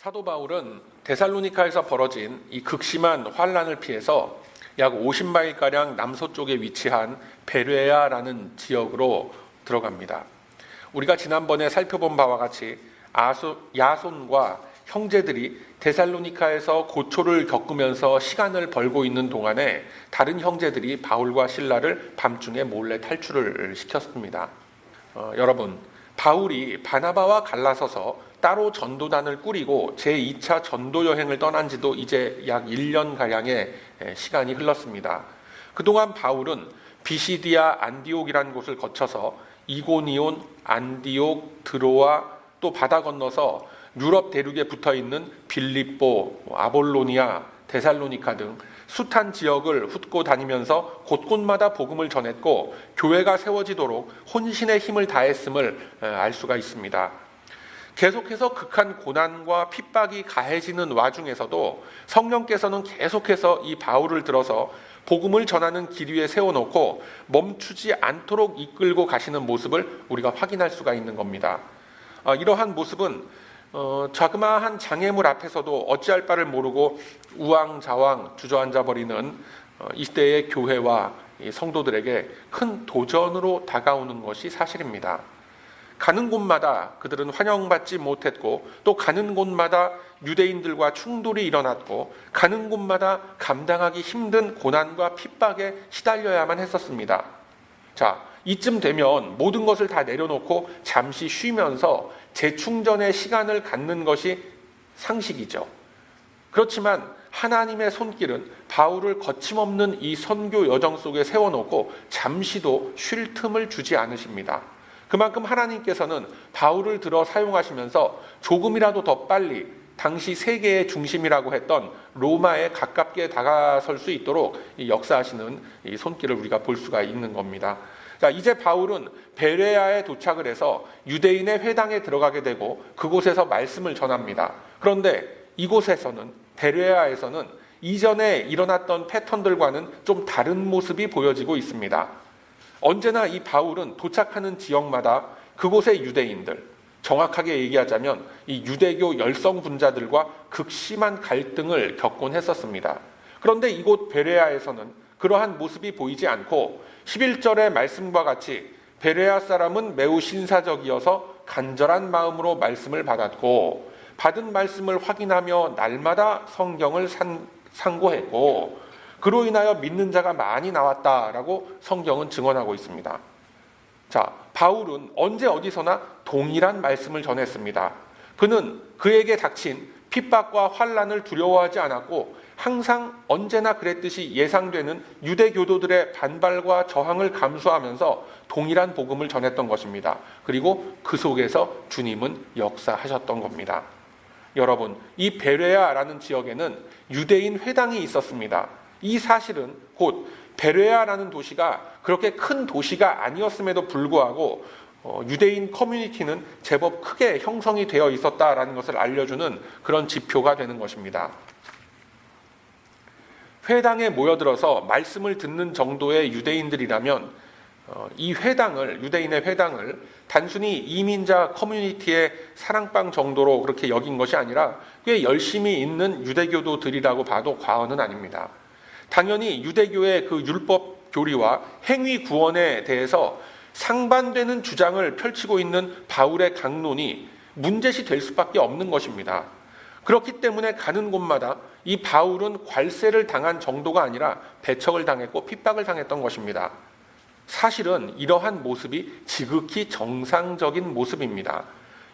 사도 바울은 데살로니카에서 벌어진 이 극심한 환란을 피해서 약 50마일가량 남서쪽에 위치한 베레아라는 지역으로 들어갑니다. 우리가 지난번에 살펴본 바와 같이 야손과 형제들이 데살로니카에서 고초를 겪으면서 시간을 벌고 있는 동안에 다른 형제들이 바울과 실라를 밤중에 몰래 탈출을 시켰습니다. 여러분, 바울이 바나바와 갈라서서 따로 전도단을 꾸리고 제2차 전도 여행을 떠난 지도 이제 약 1년가량의 시간이 흘렀습니다. 그동안 바울은 비시디아 안디옥이라는 곳을 거쳐서 이고니온, 안디옥, 드로아, 또 바다 건너서 유럽 대륙에 붙어있는 빌립보, 아볼로니아, 데살로니카 등 숱한 지역을 훑고 다니면서 곳곳마다 복음을 전했고 교회가 세워지도록 혼신의 힘을 다했음을 알 수가 있습니다. 계속해서 극한 고난과 핍박이 가해지는 와중에서도 성령께서는 계속해서 이 바울을 들어서 복음을 전하는 길 위에 세워놓고 멈추지 않도록 이끌고 가시는 모습을 우리가 확인할 수가 있는 겁니다. 이러한 모습은 자그마한 장애물 앞에서도 어찌할 바를 모르고 우왕좌왕 주저앉아 버리는 이 시대의 교회와 성도들에게 큰 도전으로 다가오는 것이 사실입니다. 가는 곳마다 그들은 환영받지 못했고 또 가는 곳마다 유대인들과 충돌이 일어났고 가는 곳마다 감당하기 힘든 고난과 핍박에 시달려야만 했었습니다. 자, 이쯤 되면 모든 것을 다 내려놓고 잠시 쉬면서 재충전의 시간을 갖는 것이 상식이죠. 그렇지만 하나님의 손길은 바울을 거침없는 이 선교 여정 속에 세워놓고 잠시도 쉴 틈을 주지 않으십니다. 그만큼 하나님께서는 바울을 들어 사용하시면서 조금이라도 더 빨리 당시 세계의 중심이라고 했던 로마에 가깝게 다가설 수 있도록 역사하시는 이 손길을 우리가 볼 수가 있는 겁니다. 자, 이제 바울은 베레아에 도착을 해서 유대인의 회당에 들어가게 되고 그곳에서 말씀을 전합니다. 그런데 이곳에서는 베레아에서는 이전에 일어났던 패턴들과는 좀 다른 모습이 보여지고 있습니다. 언제나 이 바울은 도착하는 지역마다 그곳의 유대인들, 정확하게 얘기하자면 이 유대교 열성분자들과 극심한 갈등을 겪곤 했었습니다. 그런데 이곳 베레아에서는 그러한 모습이 보이지 않고 11절의 말씀과 같이 베레아 사람은 매우 신사적이어서 간절한 마음으로 말씀을 받았고 받은 말씀을 확인하며 날마다 성경을 상고했고 그로 인하여 믿는 자가 많이 나왔다라고 성경은 증언하고 있습니다. 자, 바울은 언제 어디서나 동일한 말씀을 전했습니다. 그는 그에게 닥친 핍박과 환란을 두려워하지 않았고 항상 언제나 그랬듯이 예상되는 유대 교도들의 반발과 저항을 감수하면서 동일한 복음을 전했던 것입니다. 그리고 그 속에서 주님은 역사하셨던 겁니다. 여러분, 이 베레아라는 지역에는 유대인 회당이 있었습니다. 이 사실은 곧 베레아라는 도시가 그렇게 큰 도시가 아니었음에도 불구하고 유대인 커뮤니티는 제법 크게 형성이 되어 있었다라는 것을 알려주는 그런 지표가 되는 것입니다. 회당에 모여들어서 말씀을 듣는 정도의 유대인들이라면 이 회당을, 유대인의 회당을 단순히 이민자 커뮤니티의 사랑방 정도로 그렇게 여긴 것이 아니라 꽤 열심히 있는 유대교도들이라고 봐도 과언은 아닙니다. 당연히 유대교의 그 율법 교리와 행위 구원에 대해서 상반되는 주장을 펼치고 있는 바울의 강론이 문제시 될 수밖에 없는 것입니다. 그렇기 때문에 가는 곳마다 이 바울은 괄세를 당한 정도가 아니라 배척을 당했고 핍박을 당했던 것입니다. 사실은 이러한 모습이 지극히 정상적인 모습입니다.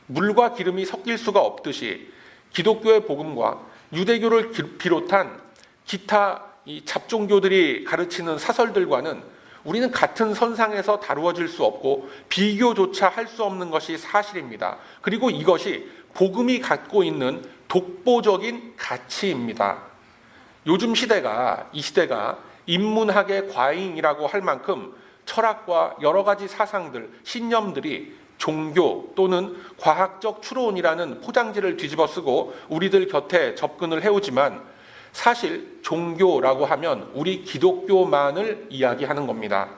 물과 기름이 섞일 수가 없듯이 기독교의 복음과 유대교를 비롯한 기타 이 잡종교들이 가르치는 사설들과는 우리는 같은 선상에서 다루어질 수 없고 비교조차 할 수 없는 것이 사실입니다. 그리고 이것이 복음이 갖고 있는 독보적인 가치입니다. 요즘 시대가, 이 시대가 인문학의 과잉이라고 할 만큼 철학과 여러 가지 사상들, 신념들이 종교 또는 과학적 추론이라는 포장지를 뒤집어 쓰고 우리들 곁에 접근을 해오지만 사실 종교라고 하면 우리 기독교만을 이야기하는 겁니다.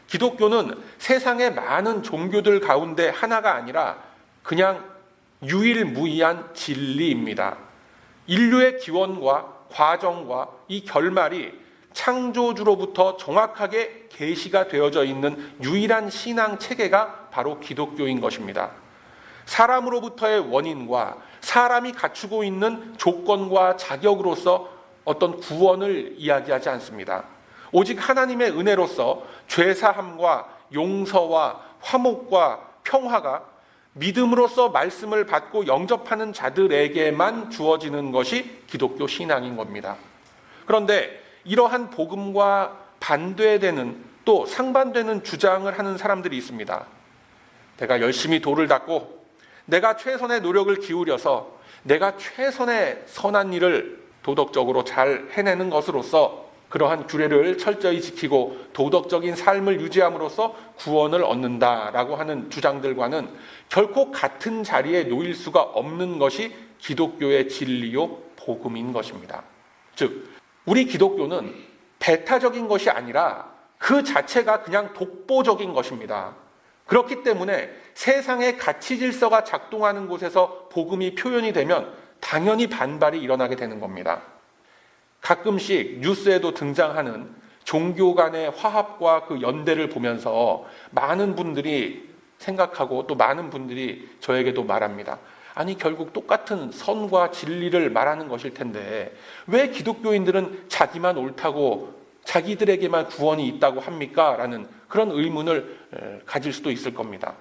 기독교는 세상의 많은 종교들 가운데 하나가 아니라 그냥 유일무이한 진리입니다. 인류의 기원과 과정과 이 결말이 창조주로부터 정확하게 계시가 되어져 있는 유일한 신앙 체계가 바로 기독교인 것입니다. 사람으로부터의 원인과 사람이 갖추고 있는 조건과 자격으로서 어떤 구원을 이야기하지 않습니다. 오직 하나님의 은혜로서 죄사함과 용서와 화목과 평화가 믿음으로써 말씀을 받고 영접하는 자들에게만 주어지는 것이 기독교 신앙인 겁니다. 그런데 이러한 복음과 반대되는 또 상반되는 주장을 하는 사람들이 있습니다. 내가 열심히 돌을 닦고 내가 최선의 노력을 기울여서 내가 최선의 선한 일을 도덕적으로 잘 해내는 것으로서 그러한 규례를 철저히 지키고 도덕적인 삶을 유지함으로써 구원을 얻는다라고 하는 주장들과는 결코 같은 자리에 놓일 수가 없는 것이 기독교의 진리요 복음인 것입니다. 즉, 우리 기독교는 배타적인 것이 아니라 그 자체가 그냥 독보적인 것입니다. 그렇기 때문에 세상의 가치 질서가 작동하는 곳에서 복음이 표현이 되면 당연히 반발이 일어나게 되는 겁니다. 가끔씩 뉴스에도 등장하는 종교 간의 화합과 그 연대를 보면서 많은 분들이 생각하고 또 많은 분들이 저에게도 말합니다. 아니, 결국 똑같은 선과 진리를 말하는 것일 텐데 왜 기독교인들은 자기만 옳다고 자기들에게만 구원이 있다고 합니까? 라는 그런 의문을 가질 수도 있을 겁니다.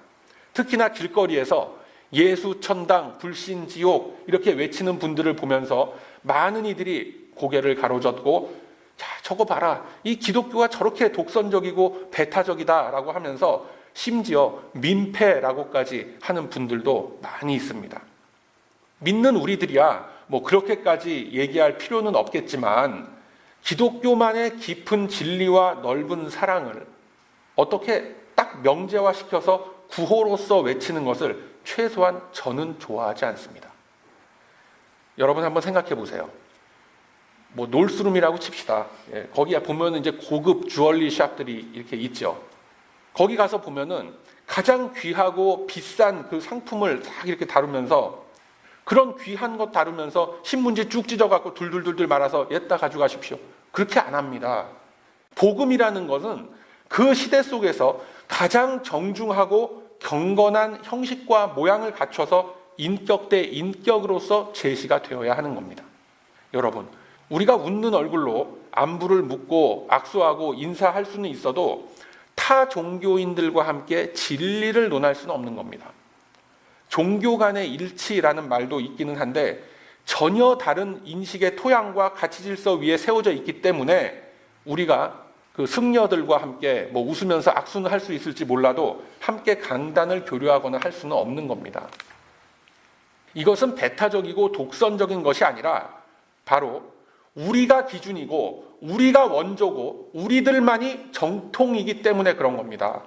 특히나 길거리에서 예수 천당, 불신 지옥 이렇게 외치는 분들을 보면서 많은 이들이 고개를 가로젓고 자, 저거 봐라. 이 기독교가 저렇게 독선적이고 배타적이다라고 하면서 심지어 민폐라고까지 하는 분들도 많이 있습니다. 믿는 우리들이야 뭐 그렇게까지 얘기할 필요는 없겠지만 기독교만의 깊은 진리와 넓은 사랑을 어떻게 딱 명제화시켜서 구호로서 외치는 것을 최소한 저는 좋아하지 않습니다. 여러분 한번 생각해 보세요. 뭐 놀스룸이라고 칩시다. 거기에 보면 이제 고급 주얼리 샵들이 이렇게 있죠. 거기 가서 보면은 가장 귀하고 비싼 그 상품을 딱 이렇게 다루면서 그런 귀한 것 다루면서 신문지 쭉 찢어갖고 둘둘둘둘 말아서 얘다 가져가십시오. 그렇게 안 합니다. 복음이라는 것은 그 시대 속에서 가장 정중하고 경건한 형식과 모양을 갖춰서 인격 대 인격으로서 제시가 되어야 하는 겁니다. 여러분, 우리가 웃는 얼굴로 안부를 묻고 악수하고 인사할 수는 있어도 타 종교인들과 함께 진리를 논할 수는 없는 겁니다. 종교 간의 일치라는 말도 있기는 한데 전혀 다른 인식의 토양과 가치 질서 위에 세워져 있기 때문에 우리가 그 승려들과 함께 뭐 웃으면서 악수는 할 수 있을지 몰라도 함께 강단을 교류하거나 할 수는 없는 겁니다. 이것은 배타적이고 독선적인 것이 아니라 바로 우리가 기준이고 우리가 원조고 우리들만이 정통이기 때문에 그런 겁니다.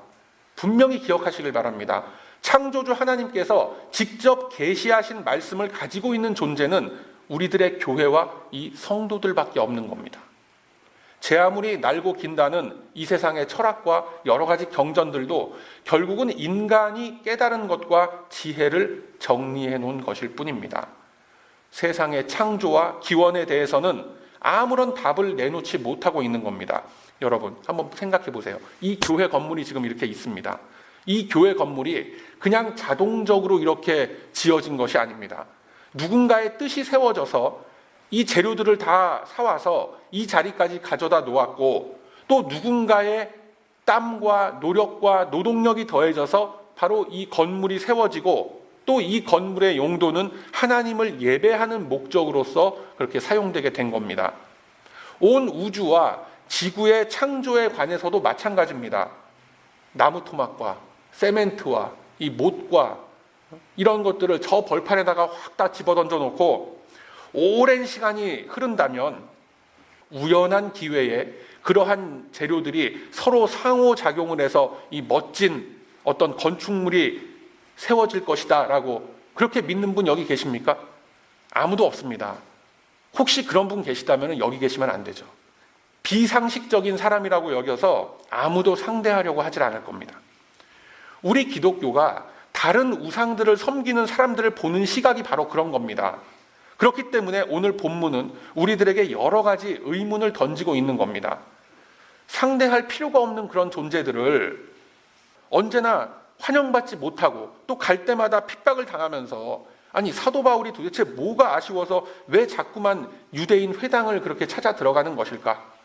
분명히 기억하시길 바랍니다. 창조주 하나님께서 직접 계시하신 말씀을 가지고 있는 존재는 우리들의 교회와 이 성도들밖에 없는 겁니다. 제 아무리 날고 긴다는 이 세상의 철학과 여러 가지 경전들도 결국은 인간이 깨달은 것과 지혜를 정리해 놓은 것일 뿐입니다. 세상의 창조와 기원에 대해서는 아무런 답을 내놓지 못하고 있는 겁니다. 여러분 한번 생각해 보세요. 이 교회 건물이 지금 이렇게 있습니다. 이 교회 건물이 그냥 자동적으로 이렇게 지어진 것이 아닙니다. 누군가의 뜻이 세워져서 이 재료들을 다 사와서 이 자리까지 가져다 놓았고 또 누군가의 땀과 노력과 노동력이 더해져서 바로 이 건물이 세워지고 또 이 건물의 용도는 하나님을 예배하는 목적으로서 그렇게 사용되게 된 겁니다. 온 우주와 지구의 창조에 관해서도 마찬가지입니다. 나무 토막과 세멘트와 이 못과 이런 것들을 저 벌판에다가 확 다 집어던져 놓고 오랜 시간이 흐른다면 우연한 기회에 그러한 재료들이 서로 상호작용을 해서 이 멋진 어떤 건축물이 세워질 것이다 라고 그렇게 믿는 분 여기 계십니까? 아무도 없습니다. 혹시 그런 분 계시다면 여기 계시면 안 되죠. 비상식적인 사람이라고 여겨서 아무도 상대하려고 하질 않을 겁니다. 우리 기독교가 다른 우상들을 섬기는 사람들을 보는 시각이 바로 그런 겁니다. 그렇기 때문에 오늘 본문은 우리들에게 여러 가지 의문을 던지고 있는 겁니다. 상대할 필요가 없는 그런 존재들을 언제나 환영받지 못하고 또 갈 때마다 핍박을 당하면서, 아니 사도 바울이 도대체 뭐가 아쉬워서 왜 자꾸만 유대인 회당을 그렇게 찾아 들어가는 것일까?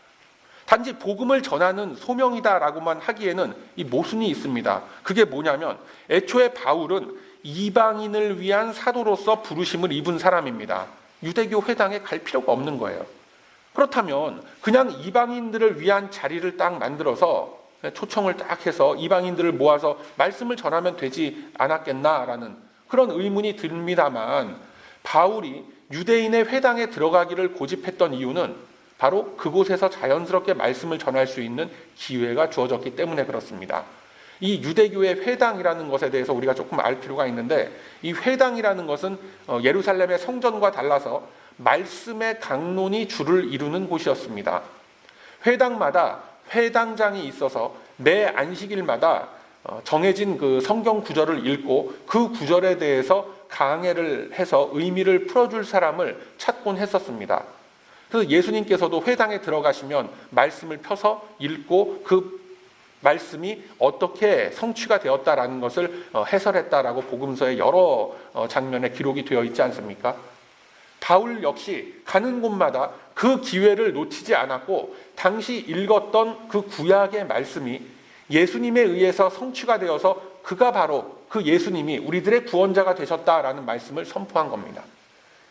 단지 복음을 전하는 소명이다라고만 하기에는 이 모순이 있습니다. 그게 뭐냐면 애초에 바울은 이방인을 위한 사도로서 부르심을 입은 사람입니다. 유대교 회당에 갈 필요가 없는 거예요. 그렇다면 그냥 이방인들을 위한 자리를 딱 만들어서 초청을 딱 해서 이방인들을 모아서 말씀을 전하면 되지 않았겠나라는 그런 의문이 듭니다만, 바울이 유대인의 회당에 들어가기를 고집했던 이유는 바로 그곳에서 자연스럽게 말씀을 전할 수 있는 기회가 주어졌기 때문에 그렇습니다. 이 유대교의 회당이라는 것에 대해서 우리가 조금 알 필요가 있는데, 이 회당이라는 것은 예루살렘의 성전과 달라서 말씀의 강론이 주를 이루는 곳이었습니다. 회당마다 회당장이 있어서 매 안식일마다 정해진 그 성경 구절을 읽고 그 구절에 대해서 강해를 해서 의미를 풀어줄 사람을 찾곤 했었습니다. 그래서 예수님께서도 회당에 들어가시면 말씀을 펴서 읽고 그 말씀이 어떻게 성취가 되었다라는 것을 해설했다라고 복음서의 여러 장면에 기록이 되어 있지 않습니까? 바울 역시 가는 곳마다 그 기회를 놓치지 않았고 당시 읽었던 그 구약의 말씀이 예수님에 의해서 성취가 되어서 그가 바로 그 예수님이 우리들의 구원자가 되셨다라는 말씀을 선포한 겁니다.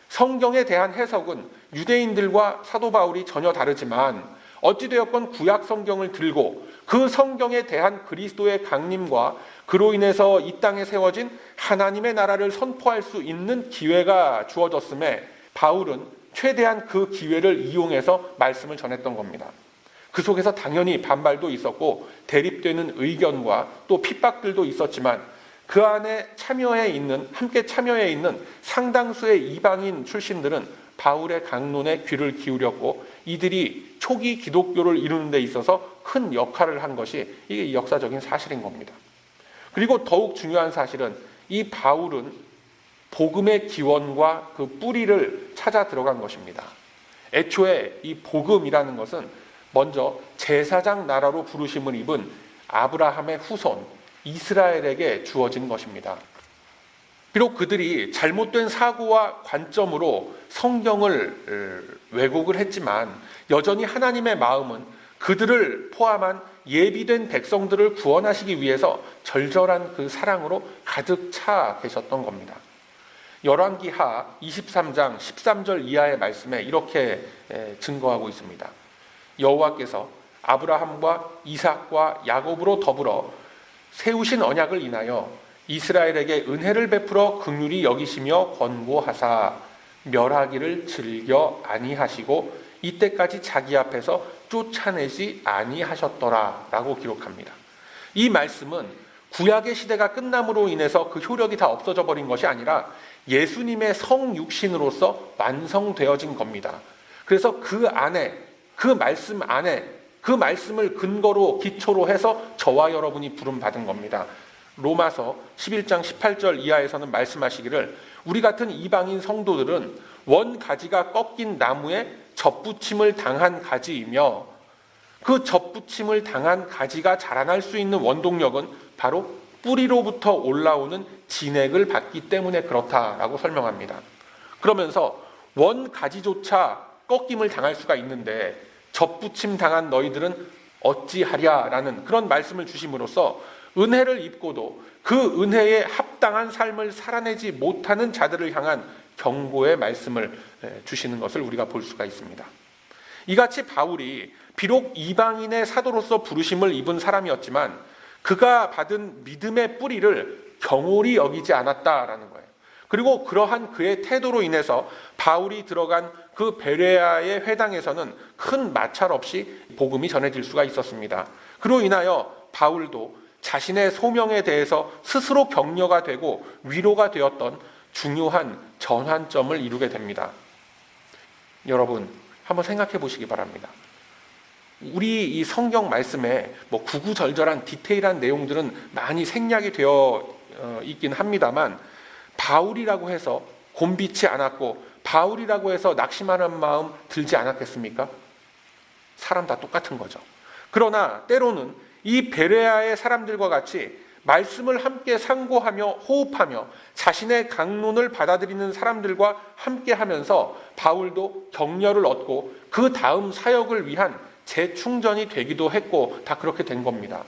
성경에 대한 해석은 유대인들과 사도 바울이 전혀 다르지만 어찌되었건 구약 성경을 들고 그 성경에 대한 그리스도의 강림과 그로 인해서 이 땅에 세워진 하나님의 나라를 선포할 수 있는 기회가 주어졌음에 바울은 최대한 그 기회를 이용해서 말씀을 전했던 겁니다. 그 속에서 당연히 반발도 있었고 대립되는 의견과 또 핍박들도 있었지만 그 안에 함께 참여해 있는 상당수의 이방인 출신들은 바울의 강론에 귀를 기울였고 이들이 초기 기독교를 이루는 데 있어서 큰 역할을 한 것이 이게 역사적인 사실인 겁니다. 그리고 더욱 중요한 사실은 이 바울은 복음의 기원과 그 뿌리를 찾아 들어간 것입니다. 애초에 이 복음이라는 것은 먼저 제사장 나라로 부르심을 입은 아브라함의 후손 이스라엘에게 주어진 것입니다. 비록 그들이 잘못된 사고와 관점으로 성경을 왜곡을 했지만 여전히 하나님의 마음은 그들을 포함한 예비된 백성들을 구원하시기 위해서 절절한 그 사랑으로 가득 차 계셨던 겁니다. 열왕기하 23장 13절 이하의 말씀에 이렇게 증거하고 있습니다. 여호와께서 아브라함과 이삭과 야곱으로 더불어 세우신 언약을 인하여 이스라엘에게 은혜를 베풀어 긍휼히 여기시며 권고하사 멸하기를 즐겨 아니하시고 이때까지 자기 앞에서 쫓아내지 아니하셨더라 라고 기록합니다. 이 말씀은 구약의 시대가 끝남으로 인해서 그 효력이 다 없어져 버린 것이 아니라 예수님의 성육신으로서 완성되어진 겁니다. 그래서 그 안에, 그 말씀 안에, 그 말씀을 근거로 기초로 해서 저와 여러분이 부름받은 겁니다. 로마서 11장 18절 이하에서는 말씀하시기를 우리 같은 이방인 성도들은 원 가지가 꺾인 나무에 접붙임을 당한 가지이며 그 접붙임을 당한 가지가 자라날 수 있는 원동력은 바로 뿌리로부터 올라오는 진액을 받기 때문에 그렇다라고 설명합니다. 그러면서 원 가지조차 꺾임을 당할 수가 있는데 접붙임 당한 너희들은 어찌하랴라는 그런 말씀을 주심으로써 은혜를 입고도 그 은혜에 합당한 삶을 살아내지 못하는 자들을 향한 경고의 말씀을 주시는 것을 우리가 볼 수가 있습니다. 이같이 바울이 비록 이방인의 사도로서 부르심을 입은 사람이었지만 그가 받은 믿음의 뿌리를 경홀히 여기지 않았다라는 거예요. 그리고 그러한 그의 태도로 인해서 바울이 들어간 그 베레아의 회당에서는 큰 마찰 없이 복음이 전해질 수가 있었습니다. 그로 인하여 바울도 자신의 소명에 대해서 스스로 격려가 되고 위로가 되었던 중요한 전환점을 이루게 됩니다. 여러분 한번 생각해 보시기 바랍니다. 우리 이 성경 말씀에 구구절절한 디테일한 내용들은 많이 생략이 되어 있긴 합니다만 바울이라고 해서 곤비치 않았고 바울이라고 해서 낙심하는 마음 들지 않았겠습니까? 사람 다 똑같은 거죠. 그러나 때로는 이 베레아의 사람들과 같이 말씀을 함께 상고하며 호흡하며 자신의 강론을 받아들이는 사람들과 함께 하면서 바울도 격려를 얻고 그 다음 사역을 위한 재충전이 되기도 했고 다 그렇게 된 겁니다.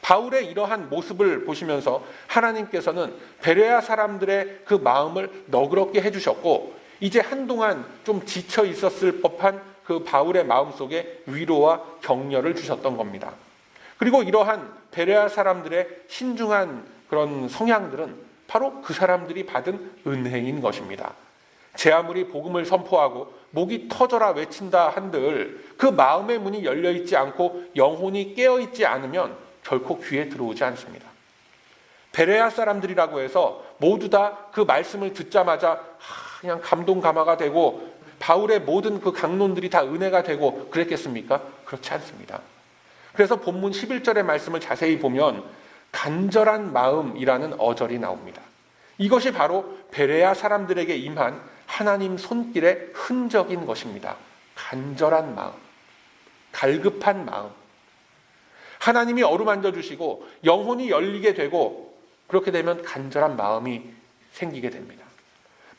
바울의 이러한 모습을 보시면서 하나님께서는 베레아 사람들의 그 마음을 너그럽게 해주셨고 이제 한동안 좀 지쳐 있었을 법한 그 바울의 마음속에 위로와 격려를 주셨던 겁니다. 그리고 이러한 베레아 사람들의 신중한 그런 성향들은 바로 그 사람들이 받은 은혜인 것입니다. 제 아무리 복음을 선포하고 목이 터져라 외친다 한들 그 마음의 문이 열려있지 않고 영혼이 깨어있지 않으면 결코 귀에 들어오지 않습니다. 베레아 사람들이라고 해서 모두 다 그 말씀을 듣자마자 그냥 감동감화가 되고 바울의 모든 그 강론들이 다 은혜가 되고 그랬겠습니까? 그렇지 않습니다. 그래서 본문 11절의 말씀을 자세히 보면 간절한 마음이라는 어절이 나옵니다. 이것이 바로 베레아 사람들에게 임한 하나님 손길의 흔적인 것입니다. 간절한 마음, 갈급한 마음. 하나님이 어루만져 주시고 영혼이 열리게 되고 그렇게 되면 간절한 마음이 생기게 됩니다.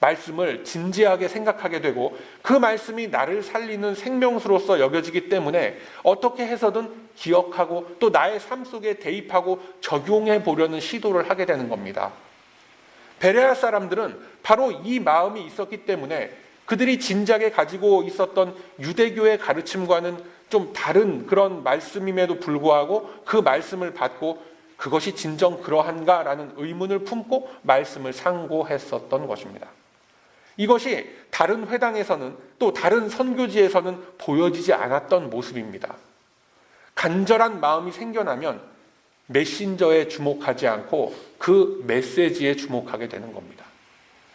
말씀을 진지하게 생각하게 되고 그 말씀이 나를 살리는 생명수로서 여겨지기 때문에 어떻게 해서든 기억하고 또 나의 삶 속에 대입하고 적용해 보려는 시도를 하게 되는 겁니다. 베레아 사람들은 바로 이 마음이 있었기 때문에 그들이 진작에 가지고 있었던 유대교의 가르침과는 좀 다른 그런 말씀임에도 불구하고 그 말씀을 받고 그것이 진정 그러한가라는 의문을 품고 말씀을 상고했었던 것입니다. 이것이 다른 회당에서는 또 다른 선교지에서는 보여지지 않았던 모습입니다. 간절한 마음이 생겨나면 메신저에 주목하지 않고 그 메시지에 주목하게 되는 겁니다.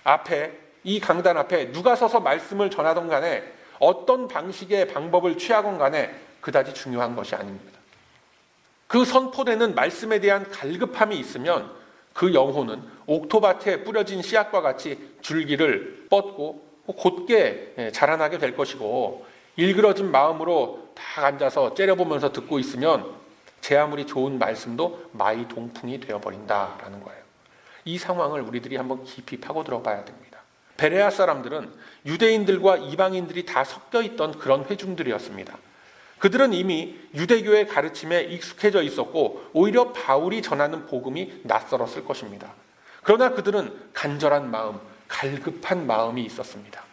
앞에 이 강단 앞에 누가 서서 말씀을 전하던 간에 어떤 방식의 방법을 취하건 간에 그다지 중요한 것이 아닙니다. 그 선포되는 말씀에 대한 갈급함이 있으면 그 영혼은 옥토밭에 뿌려진 씨앗과 같이 줄기를 뻗고 곧게 자라나게 될 것이고 일그러진 마음으로 딱 앉아서 째려보면서 듣고 있으면 제 아무리 좋은 말씀도 마이 동풍이 되어버린다라는 거예요. 이 상황을 우리들이 한번 깊이 파고들어 봐야 됩니다. 베레아 사람들은 유대인들과 이방인들이 다 섞여 있던 그런 회중들이었습니다. 그들은 이미 유대교의 가르침에 익숙해져 있었고 오히려 바울이 전하는 복음이 낯설었을 것입니다. 그러나 그들은 간절한 마음, 갈급한 마음이 있었습니다.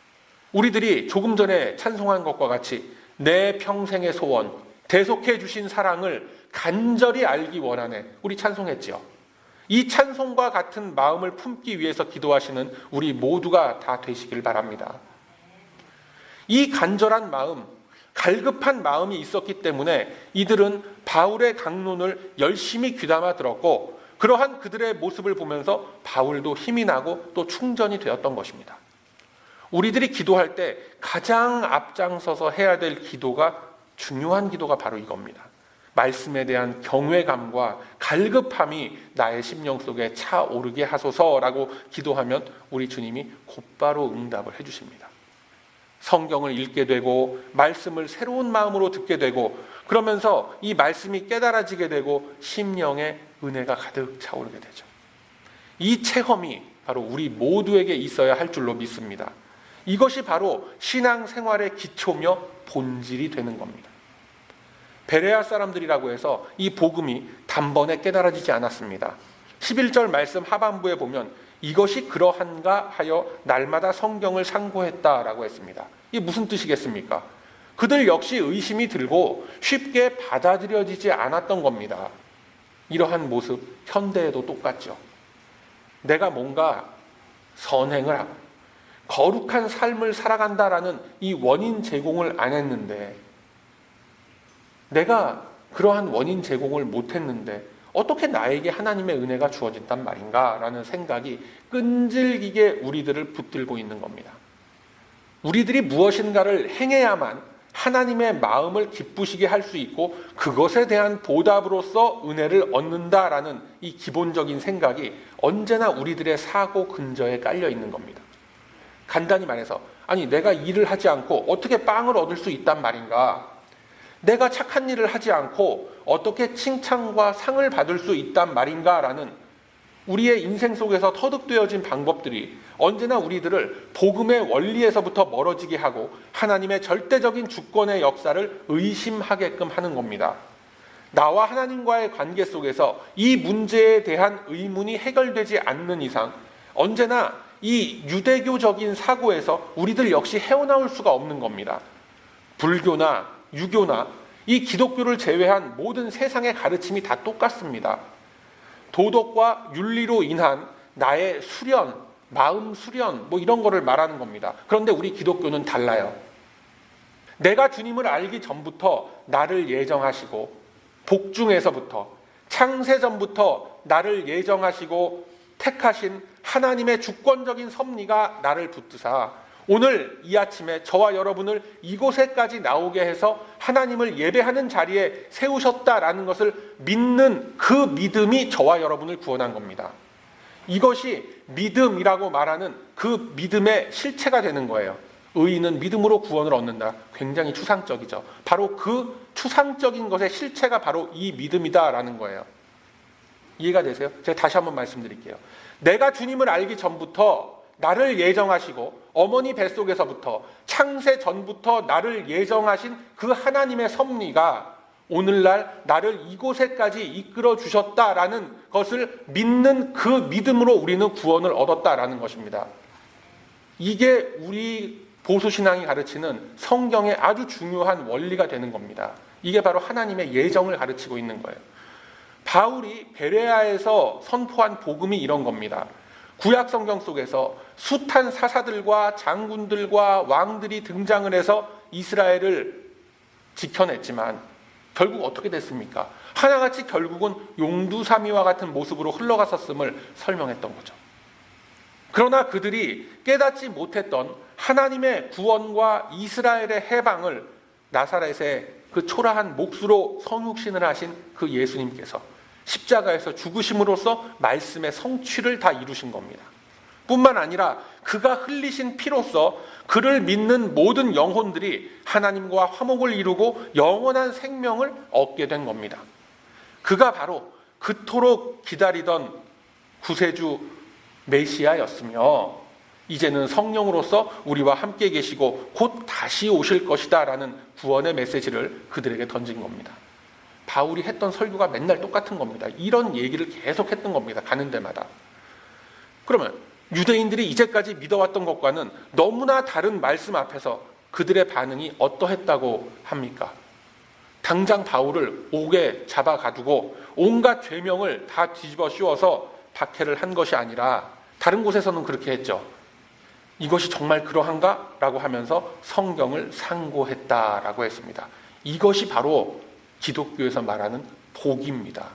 우리들이 조금 전에 찬송한 것과 같이 내 평생의 소원, 대속해 주신 사랑을 간절히 알기 원하네. 우리 찬송했지요. 이 찬송과 같은 마음을 품기 위해서 기도하시는 우리 모두가 다 되시길 바랍니다. 이 간절한 마음, 갈급한 마음이 있었기 때문에 이들은 바울의 강론을 열심히 귀담아 들었고 그러한 그들의 모습을 보면서 바울도 힘이 나고 또 충전이 되었던 것입니다. 우리들이 기도할 때 가장 앞장서서 해야 될 기도가 중요한 기도가 바로 이겁니다. 말씀에 대한 경외감과 갈급함이 나의 심령 속에 차오르게 하소서라고 기도하면 우리 주님이 곧바로 응답을 해주십니다. 성경을 읽게 되고 말씀을 새로운 마음으로 듣게 되고 그러면서 이 말씀이 깨달아지게 되고 심령에 은혜가 가득 차오르게 되죠. 이 체험이 바로 우리 모두에게 있어야 할 줄로 믿습니다. 이것이 바로 신앙생활의 기초며 본질이 되는 겁니다. 베레아 사람들이라고 해서 이 복음이 단번에 깨달아지지 않았습니다. 11절 말씀 하반부에 보면 이것이 그러한가 하여 날마다 성경을 상고했다라고 했습니다. 이게 무슨 뜻이겠습니까? 그들 역시 의심이 들고 쉽게 받아들여지지 않았던 겁니다. 이러한 모습 현대에도 똑같죠. 내가 뭔가 선행을 하고 거룩한 삶을 살아간다라는 이 원인 제공을 안 했는데 내가 그러한 원인 제공을 못했는데 어떻게 나에게 하나님의 은혜가 주어진단 말인가 라는 생각이 끈질기게 우리들을 붙들고 있는 겁니다. 우리들이 무엇인가를 행해야만 하나님의 마음을 기쁘시게 할 수 있고 그것에 대한 보답으로서 은혜를 얻는다라는 이 기본적인 생각이 언제나 우리들의 사고 근저에 깔려 있는 겁니다. 간단히 말해서 아니 내가 일을 하지 않고 어떻게 빵을 얻을 수 있단 말인가? 내가 착한 일을 하지 않고 어떻게 칭찬과 상을 받을 수 있단 말인가? 라는 우리의 인생 속에서 터득되어진 방법들이 언제나 우리들을 복음의 원리에서부터 멀어지게 하고 하나님의 절대적인 주권의 역사를 의심하게끔 하는 겁니다. 나와 하나님과의 관계 속에서 이 문제에 대한 의문이 해결되지 않는 이상 언제나 이 유대교적인 사고에서 우리들 역시 헤어나올 수가 없는 겁니다. 불교나 유교나 이 기독교를 제외한 모든 세상의 가르침이 다 똑같습니다. 도덕과 윤리로 인한 나의 수련, 마음 수련 뭐 이런 거를 말하는 겁니다. 그런데 우리 기독교는 달라요. 내가 주님을 알기 전부터 나를 예정하시고 복중에서부터 창세전부터 나를 예정하시고 택하신 하나님의 주권적인 섭리가 나를 붙드사 오늘 이 아침에 저와 여러분을 이곳에까지 나오게 해서 하나님을 예배하는 자리에 세우셨다라는 것을 믿는 그 믿음이 저와 여러분을 구원한 겁니다. 이것이 믿음이라고 말하는 그 믿음의 실체가 되는 거예요. 의인은 믿음으로 구원을 얻는다. 굉장히 추상적이죠. 바로 그 추상적인 것의 실체가 바로 이 믿음이다라는 거예요. 이해가 되세요? 제가 다시 한번 말씀드릴게요. 내가 주님을 알기 전부터 나를 예정하시고 어머니 뱃속에서부터 창세 전부터 나를 예정하신 그 하나님의 섭리가 오늘날 나를 이곳에까지 이끌어 주셨다라는 것을 믿는 그 믿음으로 우리는 구원을 얻었다라는 것입니다. 이게 우리 보수신앙이 가르치는 성경의 아주 중요한 원리가 되는 겁니다. 이게 바로 하나님의 예정을 가르치고 있는 거예요. 바울이 베레아에서 선포한 복음이 이런 겁니다. 구약 성경 속에서 숱한 사사들과 장군들과 왕들이 등장을 해서 이스라엘을 지켜냈지만 결국 어떻게 됐습니까? 하나같이 결국은 용두사미와 같은 모습으로 흘러갔었음을 설명했던 거죠. 그러나 그들이 깨닫지 못했던 하나님의 구원과 이스라엘의 해방을 나사렛의 그 초라한 몫으로 성육신을 하신 그 예수님께서 십자가에서 죽으심으로써 말씀의 성취를 다 이루신 겁니다. 뿐만 아니라 그가 흘리신 피로써 그를 믿는 모든 영혼들이 하나님과 화목을 이루고 영원한 생명을 얻게 된 겁니다. 그가 바로 그토록 기다리던 구세주 메시아였으며 이제는 성령으로서 우리와 함께 계시고 곧 다시 오실 것이다 라는 구원의 메시지를 그들에게 던진 겁니다. 바울이 했던 설교가 맨날 똑같은 겁니다. 이런 얘기를 계속 했던 겁니다. 가는 데마다. 그러면 유대인들이 이제까지 믿어왔던 것과는 너무나 다른 말씀 앞에서 그들의 반응이 어떠했다고 합니까? 당장 바울을 옥에 잡아가두고 온갖 죄명을 다 뒤집어 씌워서 박해를 한 것이 아니라 다른 곳에서는 그렇게 했죠. 이것이 정말 그러한가? 라고 하면서 성경을 상고했다라고 했습니다. 이것이 바로 기독교에서 말하는 복입니다.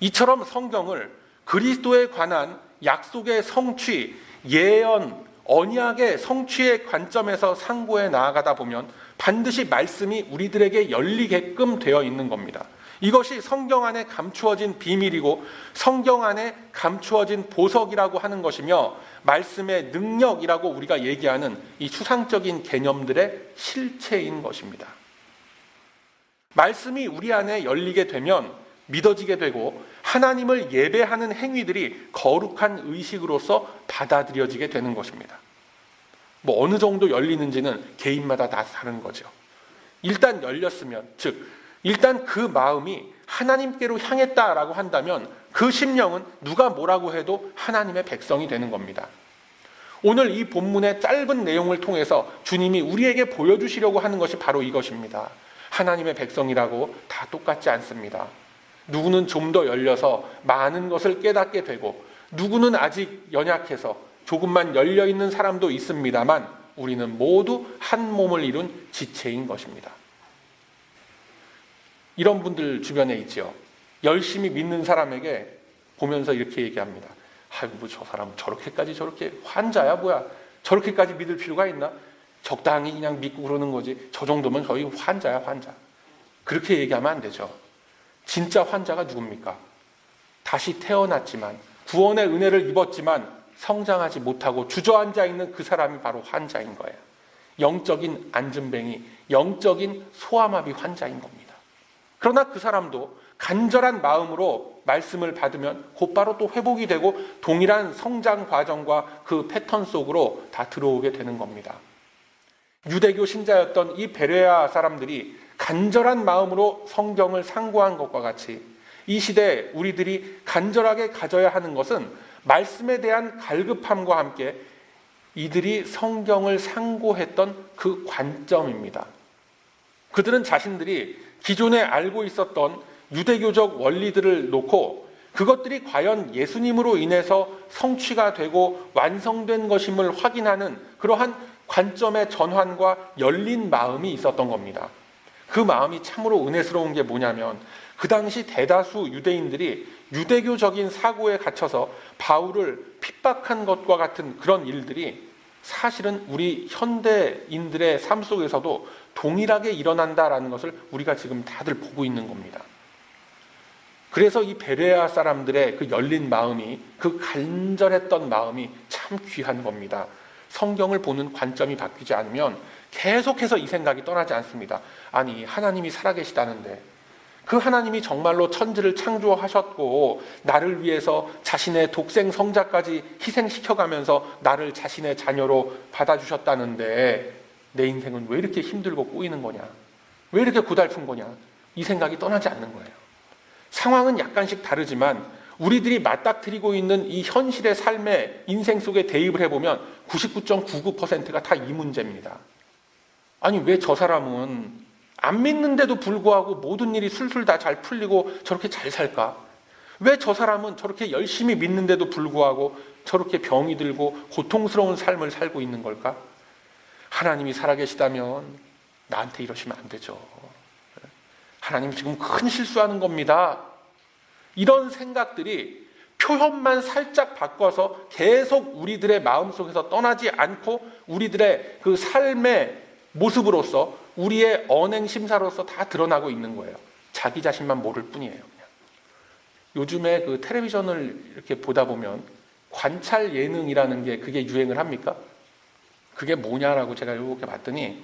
이처럼 성경을 그리스도에 관한 약속의 성취, 예언, 언약의 성취의 관점에서 상고해 나아가다 보면 반드시 말씀이 우리들에게 열리게끔 되어 있는 겁니다. 이것이 성경 안에 감추어진 비밀이고 성경 안에 감추어진 보석이라고 하는 것이며 말씀의 능력이라고 우리가 얘기하는 이 추상적인 개념들의 실체인 것입니다. 말씀이 우리 안에 열리게 되면 믿어지게 되고 하나님을 예배하는 행위들이 거룩한 의식으로서 받아들여지게 되는 것입니다. 뭐 어느 정도 열리는지는 개인마다 다 다른 거죠. 일단 열렸으면, 즉 일단 그 마음이 하나님께로 향했다라고 한다면 그 심령은 누가 뭐라고 해도 하나님의 백성이 되는 겁니다. 오늘 이 본문의 짧은 내용을 통해서 주님이 우리에게 보여주시려고 하는 것이 바로 이것입니다. 하나님의 백성이라고 다 똑같지 않습니다. 누구는 좀 더 열려서 많은 것을 깨닫게 되고 누구는 아직 연약해서 조금만 열려있는 사람도 있습니다만 우리는 모두 한 몸을 이룬 지체인 것입니다. 이런 분들 주변에 있죠. 열심히 믿는 사람에게 보면서 이렇게 얘기합니다. 아이고 뭐 저 사람은 저렇게 환자야 뭐야. 저렇게까지 믿을 필요가 있나? 적당히 그냥 믿고 그러는 거지. 저 정도면 거의 환자야, 환자. 그렇게 얘기하면 안 되죠. 진짜 환자가 누굽니까? 다시 태어났지만, 구원의 은혜를 입었지만 성장하지 못하고 주저앉아 있는 그 사람이 바로 환자인 거예요. 영적인 안진뱅이, 영적인 소아마비 환자인 겁니다. 그러나 그 사람도 간절한 마음으로 말씀을 받으면 곧바로 또 회복이 되고 동일한 성장 과정과 그 패턴 속으로 다 들어오게 되는 겁니다. 유대교 신자였던 이 베레아 사람들이 간절한 마음으로 성경을 상고한 것과 같이 이 시대에 우리들이 간절하게 가져야 하는 것은 말씀에 대한 갈급함과 함께 이들이 성경을 상고했던 그 관점입니다. 그들은 자신들이 기존에 알고 있었던 유대교적 원리들을 놓고 그것들이 과연 예수님으로 인해서 성취가 되고 완성된 것임을 확인하는 그러한 관점의 전환과 열린 마음이 있었던 겁니다. 그 마음이 참으로 은혜스러운 게 뭐냐면 그 당시 대다수 유대인들이 유대교적인 사고에 갇혀서 바울을 핍박한 것과 같은 그런 일들이 사실은 우리 현대인들의 삶 속에서도 동일하게 일어난다라는 것을 우리가 지금 다들 보고 있는 겁니다. 그래서 이 베레아 사람들의 그 열린 마음이, 그 간절했던 마음이 참 귀한 겁니다. 성경을 보는 관점이 바뀌지 않으면 계속해서 이 생각이 떠나지 않습니다. 아니, 하나님이 살아계시다는데 그 하나님이 정말로 천지를 창조하셨고 나를 위해서 자신의 독생 성자까지 희생시켜가면서 나를 자신의 자녀로 받아주셨다는데 내 인생은 왜 이렇게 힘들고 꼬이는 거냐? 왜 이렇게 고달픈 거냐? 이 생각이 떠나지 않는 거예요. 상황은 약간씩 다르지만 우리들이 맞닥뜨리고 있는 이 현실의 삶의 인생 속에 대입을 해보면 99.99%가 다 이 문제입니다. 아니, 왜 저 사람은 안 믿는데도 불구하고 모든 일이 술술 다 잘 풀리고 저렇게 잘 살까? 왜 저 사람은 저렇게 열심히 믿는데도 불구하고 저렇게 병이 들고 고통스러운 삶을 살고 있는 걸까? 하나님이 살아계시다면 나한테 이러시면 안 되죠. 하나님 지금 큰 실수하는 겁니다. 이런 생각들이 표현만 살짝 바꿔서 계속 우리들의 마음속에서 떠나지 않고 우리들의 그 삶의 모습으로서 우리의 언행 심사로서 다 드러나고 있는 거예요. 자기 자신만 모를 뿐이에요. 그냥. 요즘에 그 텔레비전을 이렇게 보다 보면 관찰 예능이라는 게 그게 유행을 합니까? 그게 뭐냐라고 제가 이렇게 봤더니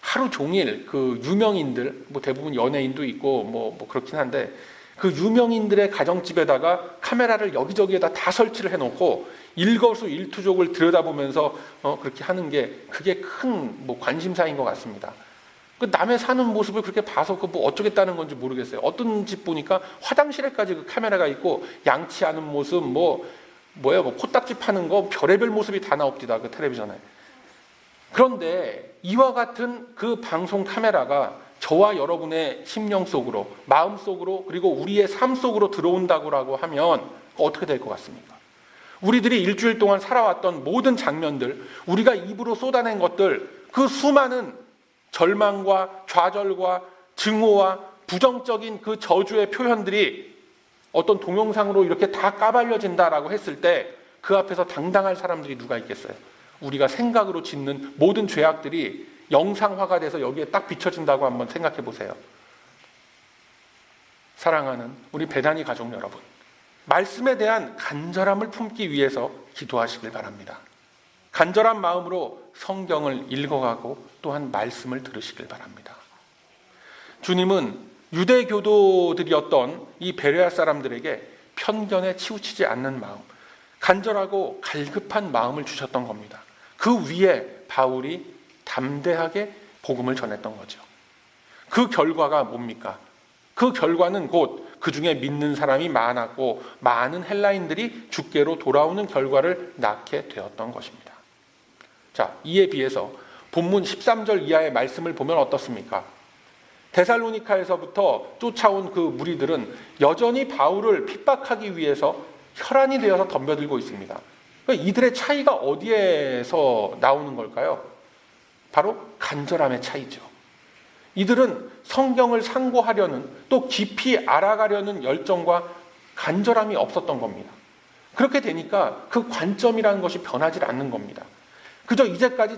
하루 종일 그 유명인들, 뭐 대부분 연예인도 있고 뭐 그렇긴 한데 그 유명인들의 가정집에다가 카메라를 여기저기에다 다 설치를 해놓고 일거수일투족을 들여다보면서 그렇게 하는 게 그게 큰 뭐 관심사인 것 같습니다. 그 남의 사는 모습을 그렇게 봐서 그 뭐 어쩌겠다는 건지 모르겠어요. 어떤 집 보니까 화장실에까지 그 카메라가 있고 양치하는 모습, 뭐 코딱지 파는 거 별의별 모습이 다 나옵니다. 그 텔레비전에. 그런데 이와 같은 그 방송 카메라가 저와 여러분의 심령 속으로, 마음 속으로, 그리고 우리의 삶 속으로 들어온다고 하면 어떻게 될 것 같습니까? 우리들이 일주일 동안 살아왔던 모든 장면들, 우리가 입으로 쏟아낸 것들, 그 수많은 절망과 좌절과 증오와 부정적인 그 저주의 표현들이 어떤 동영상으로 이렇게 다 까발려진다라고 했을 때 그 앞에서 당당할 사람들이 누가 있겠어요? 우리가 생각으로 짓는 모든 죄악들이 영상화가 돼서 여기에 딱 비춰진다고 한번 생각해 보세요. 사랑하는 우리 베다니 가족 여러분, 말씀에 대한 간절함을 품기 위해서 기도하시길 바랍니다. 간절한 마음으로 성경을 읽어가고 또한 말씀을 들으시길 바랍니다. 주님은 유대교도들이었던 이 베레아 사람들에게 편견에 치우치지 않는 마음, 간절하고 갈급한 마음을 주셨던 겁니다. 그 위에 바울이 담대하게 복음을 전했던 거죠. 그 결과가 뭡니까? 그 결과는 곧 그 중에 믿는 사람이 많았고 많은 헬라인들이 주께로 돌아오는 결과를 낳게 되었던 것입니다. 자, 이에 비해서 본문 13절 이하의 말씀을 보면 어떻습니까? 데살로니카에서부터 쫓아온 그 무리들은 여전히 바울을 핍박하기 위해서 혈안이 되어서 덤벼들고 있습니다. 그러니까 이들의 차이가 어디에서 나오는 걸까요? 바로 간절함의 차이죠. 이들은 성경을 상고하려는, 또 깊이 알아가려는 열정과 간절함이 없었던 겁니다. 그렇게 되니까 그 관점이라는 것이 변하지 않는 겁니다. 그저 이제까지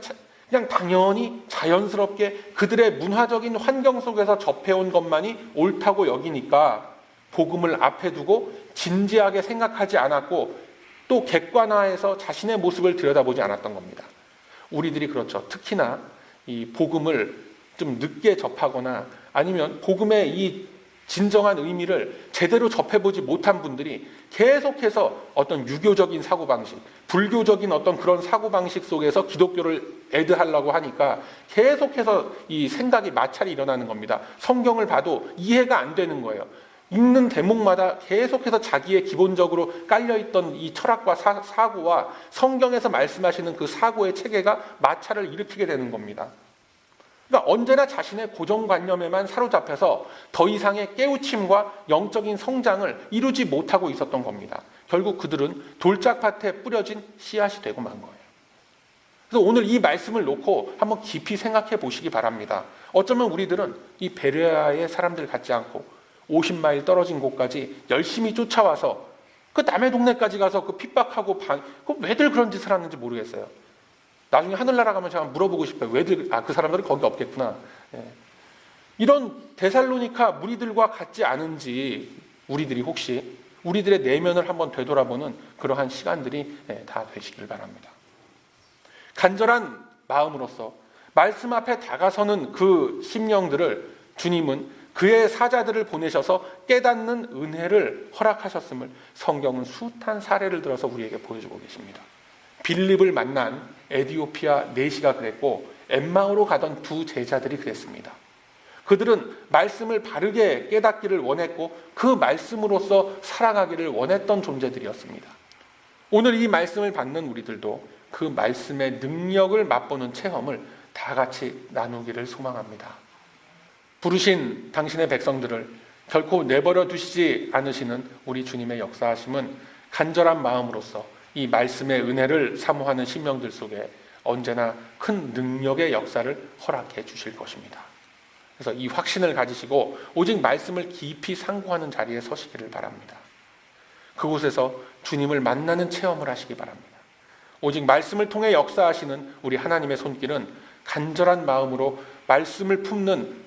그냥 당연히 자연스럽게 그들의 문화적인 환경 속에서 접해온 것만이 옳다고 여기니까 복음을 앞에 두고 진지하게 생각하지 않았고 또 객관화해서 자신의 모습을 들여다보지 않았던 겁니다. 우리들이 그렇죠. 특히나 이 복음을 좀 늦게 접하거나 아니면 복음의 이 진정한 의미를 제대로 접해보지 못한 분들이 계속해서 어떤 유교적인 사고방식, 불교적인 어떤 그런 사고방식 속에서 기독교를 애드하려고 하니까 계속해서 이 생각이 마찰이 일어나는 겁니다. 성경을 봐도 이해가 안 되는 거예요. 읽는 대목마다 계속해서 자기의 기본적으로 깔려있던 이 철학과 사고와 성경에서 말씀하시는 그 사고의 체계가 마찰을 일으키게 되는 겁니다. 그러니까 언제나 자신의 고정관념에만 사로잡혀서 더 이상의 깨우침과 영적인 성장을 이루지 못하고 있었던 겁니다. 결국 그들은 돌짝밭에 뿌려진 씨앗이 되고 만 거예요. 그래서 오늘 이 말씀을 놓고 한번 깊이 생각해 보시기 바랍니다. 어쩌면 우리들은 이 베레아의 사람들 같지 않고 50마일 떨어진 곳까지 열심히 쫓아와서 그 남의 동네까지 가서 그 핍박하고 그 왜들 그런 짓을 하는지 모르겠어요. 나중에 하늘나라 가면 제가 물어보고 싶어요. 왜들, 그 사람들은 거기 없겠구나. 예. 이런 데살로니가 무리들과 같지 않은지 우리들이 혹시 우리들의 내면을 한번 되돌아보는 그러한 시간들이 다 되시길 바랍니다. 간절한 마음으로서 말씀 앞에 다가서는 그 심령들을 주님은 그의 사자들을 보내셔서 깨닫는 은혜를 허락하셨음을 성경은 숱한 사례를 들어서 우리에게 보여주고 계십니다. 빌립을 만난 에디오피아 내시가 그랬고 엠마오로 가던 두 제자들이 그랬습니다. 그들은 말씀을 바르게 깨닫기를 원했고 그 말씀으로서 살아가기를 원했던 존재들이었습니다. 오늘 이 말씀을 받는 우리들도 그 말씀의 능력을 맛보는 체험을 다 같이 나누기를 소망합니다. 부르신 당신의 백성들을 결코 내버려 두시지 않으시는 우리 주님의 역사하심은 간절한 마음으로서 이 말씀의 은혜를 사모하는 심령들 속에 언제나 큰 능력의 역사를 허락해 주실 것입니다. 그래서 이 확신을 가지시고 오직 말씀을 깊이 상고하는 자리에 서시기를 바랍니다. 그곳에서 주님을 만나는 체험을 하시기 바랍니다. 오직 말씀을 통해 역사하시는 우리 하나님의 손길은 간절한 마음으로 말씀을 품는